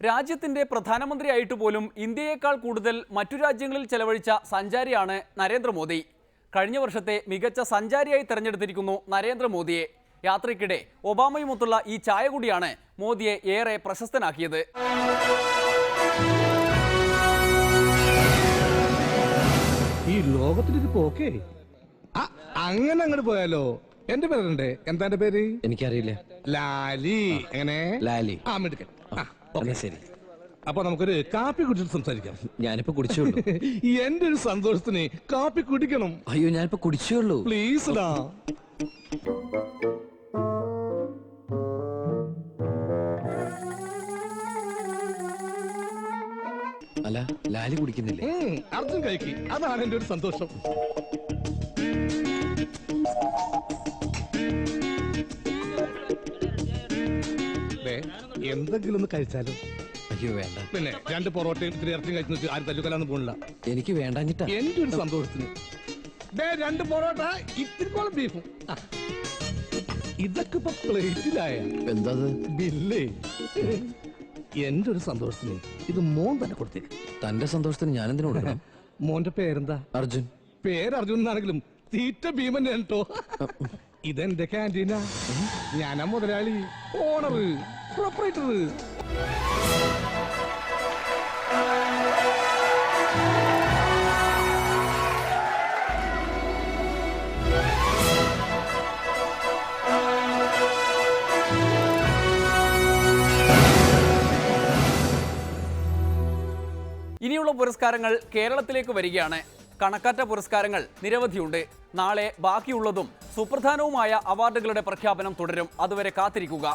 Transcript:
രാജ്യത്തിന്റെ പ്രധാനമന്ത്രിയായിട്ട് പോലും ഇന്ത്യയേക്കാൾ കൂടുതൽ മറ്റു രാജ്യങ്ങളിൽ ചെലവഴിച്ച സഞ്ചാരിയാണ് നരേന്ദ്രമോദി. കഴിഞ്ഞ വർഷത്തെ മികച്ച സഞ്ചാരിയായി തെരഞ്ഞെടുത്തിരിക്കുന്നു നരേന്ദ്രമോദിയെ. യാത്രയ്ക്കിടെ ഒബാമയുമൊത്തുള്ള ഈ ചായ കൂടിയാണ് മോദിയെ ഏറെ പ്രശസ്തനാക്കിയത്. ഈ ലോകത്തിലേക്ക് പോക്കേ അങ്ങനെ അങ്ങോട്ട് പോയാലോ? എന്റെ പേരുണ്ട്. എന്താ എന്റെ പേര്? എനിക്കറിയില്ല. ലാലി. എങ്ങനെ? ലാലി. ആ മിടുക്കൻ. ശരി, അപ്പൊ നമുക്കൊരു കാപ്പി കുടിച്ചിട്ട് സംസാരിക്കാം. ഞാനിപ്പോ കുടിച്ചുള്ളൂ. എന്റെ ഒരു സന്തോഷത്തിന് കാപ്പി കുടിക്കണം. അയ്യോ, ഞാനിപ്പോ കുടിച്ചുള്ളൂ. പ്ലീസ് ഡാ. അല്ല, ലാലി കുടിക്കുന്നില്ലേ? അർജുൻ കഴിക്കി. അതാണ് എന്റെ ഒരു സന്തോഷം. എന്തെങ്കിലും ഒന്ന് കഴിച്ചാലും. അയ്യോ വേണ്ട. പിന്നെ 2 പൊറോട്ടയും 3 ഇറച്ചിയും കഴിച്ചു ആരും തല്ലുകൊല്ലാന്ന് പോണില്ല. എനിക്ക് വേണ്ടാഞ്ഞിട്ടാ. എന്റെ ഒരു സന്തോഷത്തിന് 2 പൊറോട്ട, ഇത്തിരി ബീഫും. ഇതൊക്കെ ഇപ്പൊ പ്ലേറ്റിലായ എന്താ ബില്ലേ? എന്റെ ഒരു സന്തോഷത്തിന് ഇത് മോൻ തന്നെ കൊടുത്തേക്ക്. തന്റെ സന്തോഷത്തിന് ഞാൻ എന്തിനു കൊടുക്കണം? മോന്റെ പേരെന്താ? അർജുൻ. പേര് അർജുൻ എന്നാണെങ്കിലും തീറ്റ ഭീമൻ കേട്ടോ. ഇതെന്റെ ക്യാൻറ്റീനാ. ഞാനാ മുതലാളി, ഓണർ, പ്രൊപ്പറേറ്റർ. ഇനിയുള്ള പുരസ്കാരങ്ങൾ കേരളത്തിലേക്ക് വരികയാണ്. കണക്കാറ്റ പുരസ്കാരങ്ങൾ നിരവധിയുണ്ട്. നാളെ ബാക്കിയുള്ളതും സുപ്രധാനവുമായ അവാർഡുകളുടെ പ്രഖ്യാപനം തുടരും. അതുവരെ കാത്തിരിക്കുക.